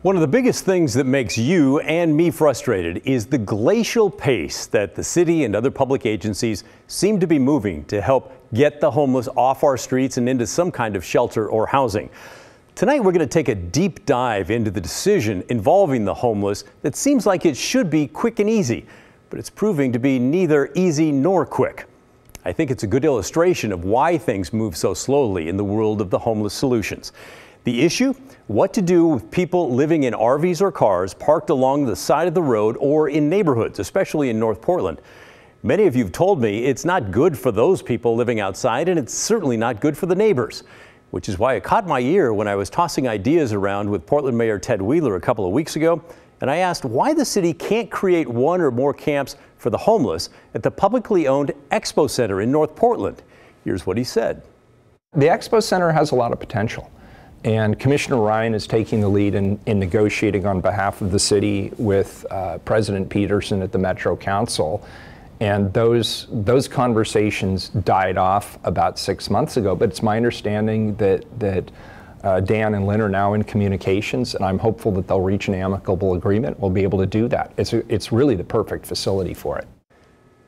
One of the biggest things that makes you and me frustrated is the glacial pace that the city and other public agencies seem to be moving to help get the homeless off our streets and into some kind of shelter or housing. Tonight, we're going to take a deep dive into the decision involving the homeless that seems like it should be quick and easy, but it's proving to be neither easy nor quick. I think it's a good illustration of why things move so slowly in the world of the homeless solutions. The issue? What to do with people living in RVs or cars parked along the side of the road or in neighborhoods, especially in North Portland. Many of you have told me it's not good for those people living outside, and it's certainly not good for the neighbors, which is why it caught my ear when I was tossing ideas around with Portland Mayor Ted Wheeler a couple of weeks ago, and I asked why the city can't create one or more camps for the homeless at the publicly owned Expo Center in North Portland. Here's what he said. The Expo Center has a lot of potential. And Commissioner Ryan is taking the lead in negotiating on behalf of the city with President Peterson at the Metro Council. And those conversations died off about 6 months ago. But it's my understanding that Dan and Lynn are now in communications, and I'm hopeful that they'll reach an amicable agreement. We'll be able to do that. It's really the perfect facility for it.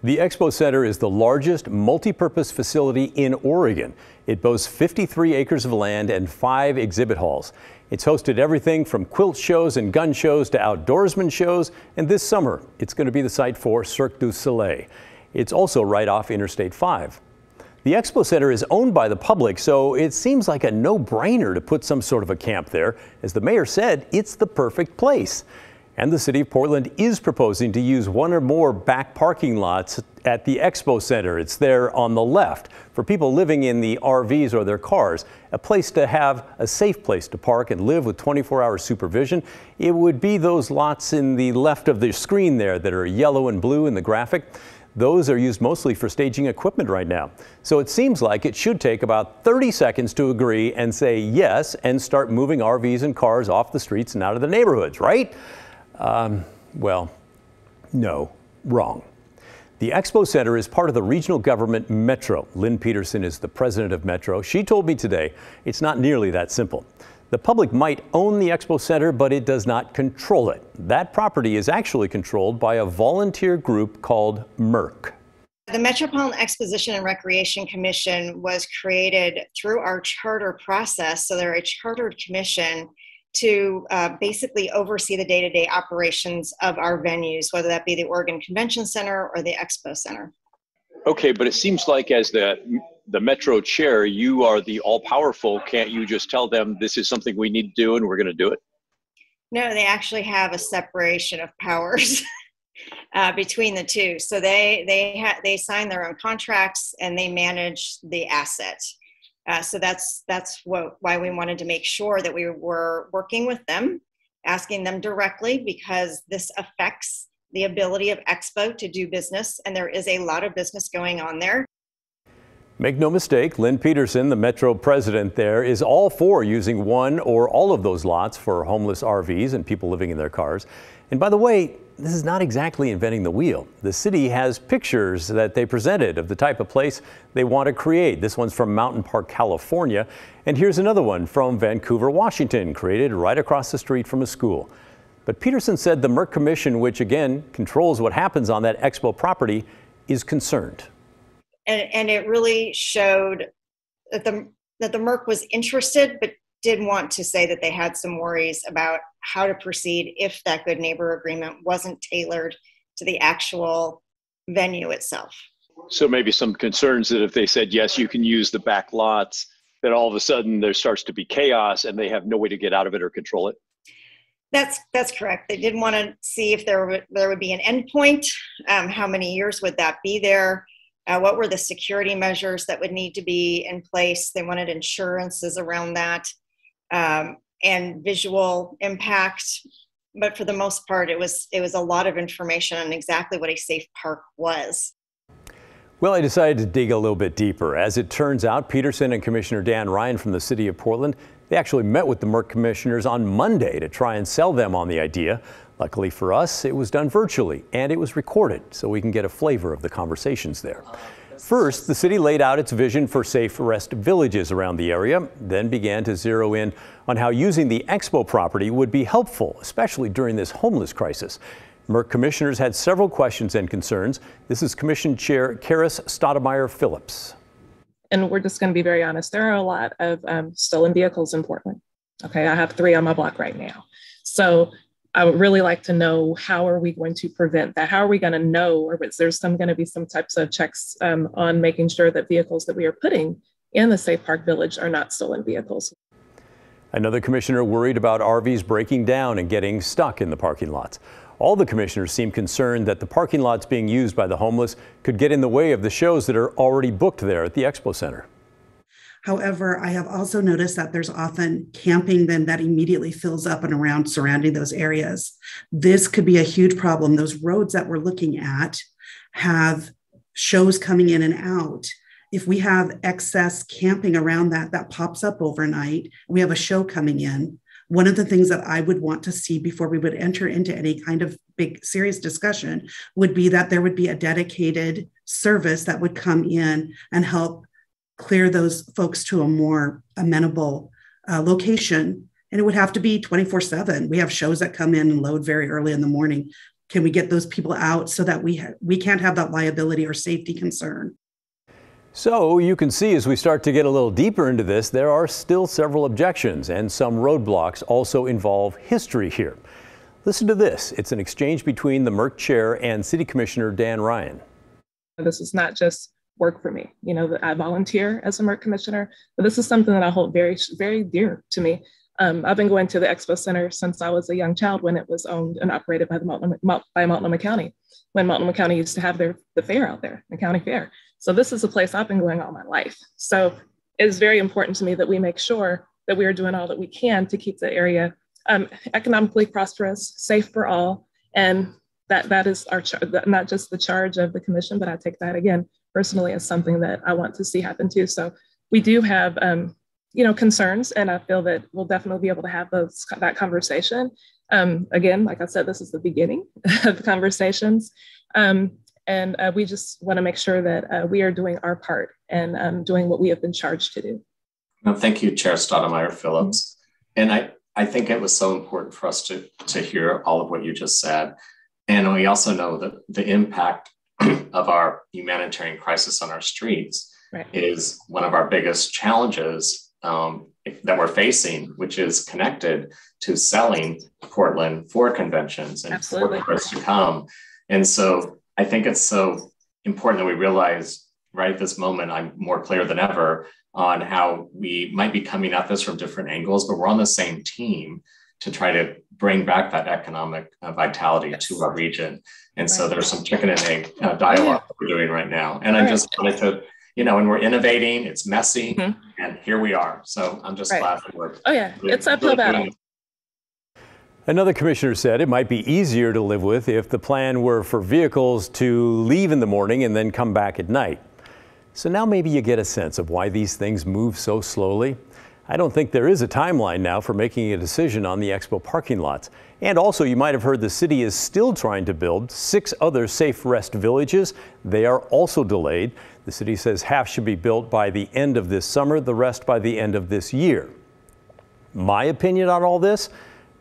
The Expo Center is the largest multi-purpose facility in Oregon. It boasts 53 acres of land and 5 exhibit halls. It's hosted everything from quilt shows and gun shows to outdoorsman shows, and this summer it's going to be the site for Cirque du Soleil. It's also right off Interstate 5. The Expo Center is owned by the public, so it seems like a no-brainer to put some sort of a camp there. As the mayor said, it's the perfect place. And the city of Portland is proposing to use one or more back parking lots at the Expo Center. It's there on the left for people living in the RVs or their cars, a place to have a safe place to park and live with 24-hour supervision. It would be those lots in the left of the screen there that are yellow and blue in the graphic. Those are used mostly for staging equipment right now. So it seems like it should take about 30 seconds to agree and say yes and start moving RVs and cars off the streets and out of the neighborhoods, right? Well, no, wrong. The Expo Center is part of the regional government Metro. Lynn Peterson is the president of Metro. She told me today it's not nearly that simple. The public might own the Expo Center, but it does not control it. That property is actually controlled by a volunteer group called MERC. The Metropolitan Exposition and Recreation Commission was created through our charter process. So they're a chartered commission to basically oversee the day-to-day operations of our venues, whether that be the Oregon Convention Center or the Expo Center. Okay, but it seems like as the Metro chair, you are the all-powerful. Can't you just tell them this is something we need to do and we're going to do it? No, they actually have a separation of powers between the two. So they sign their own contracts and they manage the asset. So that's why we wanted to make sure that we were working with them, asking them directly, because this affects the ability of Expo to do business, and there is a lot of business going on there. Make no mistake, Lynn Peterson, the Metro president there, is all for using one or all of those lots for homeless RVs and people living in their cars. And by the way, this is not exactly inventing the wheel. The city has pictures that they presented of the type of place they want to create. This one's from Mountain Park, California. And here's another one from Vancouver, Washington, created right across the street from a school. But Peterson said the MERC Commission, which again controls what happens on that Expo property, is concerned. And it really showed that the MERC was interested, but did want to say that they had some worries about how to proceed if that good neighbor agreement wasn't tailored to the actual venue itself. So maybe some concerns that if they said, yes, you can use the back lots, that all of a sudden there starts to be chaos and they have no way to get out of it or control it. That's correct. They did want to see if there would be an endpoint. How many years would that be there? What were the security measures that would need to be in place? They wanted insurances around that. And visual impact, but for the most part, it was a lot of information on exactly what a safe park was. Well, I decided to dig a little bit deeper. As it turns out, Peterson and Commissioner Dan Ryan from the city of Portland, they actually met with the MERC commissioners on Monday to try and sell them on the idea. Luckily for us, it was done virtually and it was recorded so we can get a flavor of the conversations there. First, the city laid out its vision for safe rest villages around the area, then began to zero in on how using the Expo property would be helpful, especially during this homeless crisis. MERC commissioners had several questions and concerns. This is Commission Chair Karis Stoudemire-Phillips. And we're just going to be very honest. There are a lot of stolen vehicles in Portland. Okay, I have 3 on my block right now. So I would really like to know, how are we going to prevent that? How are we going to know, or is there going to be some types of checks on making sure that vehicles that we are putting in the Safe Park Village are not stolen vehicles? Another commissioner worried about RVs breaking down and getting stuck in the parking lots. All the commissioners seem concerned that the parking lots being used by the homeless could get in the way of the shows that are already booked there at the Expo Center. However, I have also noticed that there's often camping then that immediately fills up and around surrounding those areas. This could be a huge problem. Those roads that we're looking at have shows coming in and out. If we have excess camping around that pops up overnight, we have a show coming in. One of the things that I would want to see before we would enter into any kind of big serious discussion would be that there would be a dedicated service that would come in and help clear those folks to a more amenable location. And it would have to be 24/7. We have shows that come in and load very early in the morning. Can we get those people out so that we can't have that liability or safety concern? So you can see, as we start to get a little deeper into this, there are still several objections, and some roadblocks also involve history here. Listen to this. It's an exchange between the MERC chair and City Commissioner Dan Ryan. This is not just work for me. You know, I volunteer as a MERC commissioner, but this is something that I hold very, very dear to me. I've been going to the Expo Center since I was a young child, when it was owned and operated by Multnomah County, when Multnomah County used to have the fair out there, the county fair. So this is a place I've been going all my life. So it is very important to me that we make sure that we are doing all that we can to keep the area economically prosperous, safe for all. And that is our not just the charge of the commission, but I take that again personally as something that I want to see happen too. So we do have concerns, and I feel that we'll definitely be able to have that conversation. Again, like I said, this is the beginning of the conversations. And we just want to make sure that we are doing our part and doing what we have been charged to do. Well, thank you, Chair Stoudemire-Phillips. And I think it was so important for us to hear all of what you just said. And we also know that the impact of our humanitarian crisis on our streets is one of our biggest challenges that we're facing, which is connected to selling Portland for conventions and Absolutely. for tourists to come. And so I think it's so important that we realize right at this moment, I'm more clear than ever on how we might be coming at this from different angles, but we're on the same team to try to bring back that economic vitality to our region. And so there's some chicken and egg dialogue that we're doing right now. And I just wanted to, and we're innovating, it's messy, and here we are. So I'm just glad that we're it's uphill battle. Another commissioner said it might be easier to live with if the plan were for vehicles to leave in the morning and then come back at night. So now maybe you get a sense of why these things move so slowly. I don't think there is a timeline now for making a decision on the Expo parking lots. And also, you might have heard the city is still trying to build 6 other safe rest villages. They are also delayed. The city says half should be built by the end of this summer, the rest by the end of this year. My opinion on all this?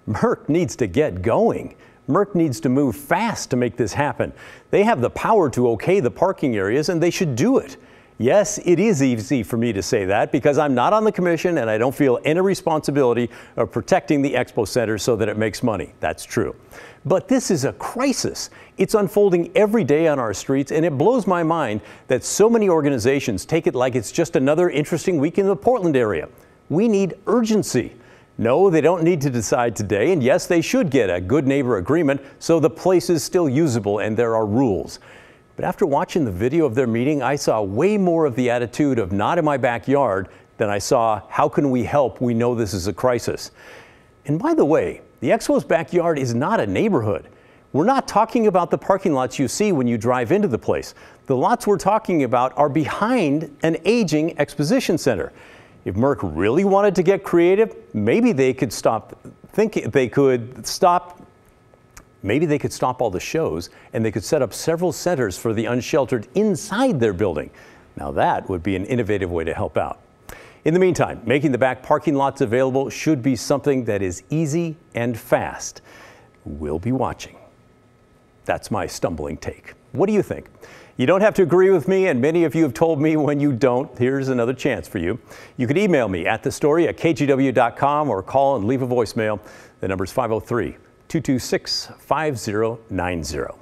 MERC needs to get going. MERC needs to move fast to make this happen. They have the power to okay the parking areas, and they should do it. Yes, it is easy for me to say that because I'm not on the commission and I don't feel any responsibility of protecting the Expo Center so that it makes money. That's true. But this is a crisis. It's unfolding every day on our streets, and it blows my mind that so many organizations take it like it's just another interesting week in the Portland area. We need urgency. No, they don't need to decide today, and yes, they should get a good neighbor agreement so the place is still usable and there are rules. But after watching the video of their meeting, I saw way more of the attitude of not in my backyard than I saw how can we help, we know this is a crisis. And by the way, the Expo's backyard is not a neighborhood. We're not talking about the parking lots you see when you drive into the place. The lots we're talking about are behind an aging exposition center. If MERC really wanted to get creative, maybe they could stop Maybe they could stop all the shows and they could set up several centers for the unsheltered inside their building. Now that would be an innovative way to help out. In the meantime, making the back parking lots available should be something that is easy and fast. We'll be watching. That's my stumbling take. What do you think? You don't have to agree with me, and many of you have told me when you don't. Here's another chance for you. You can email me at thestory@kgw.com or call and leave a voicemail. The number is 503-226-5090.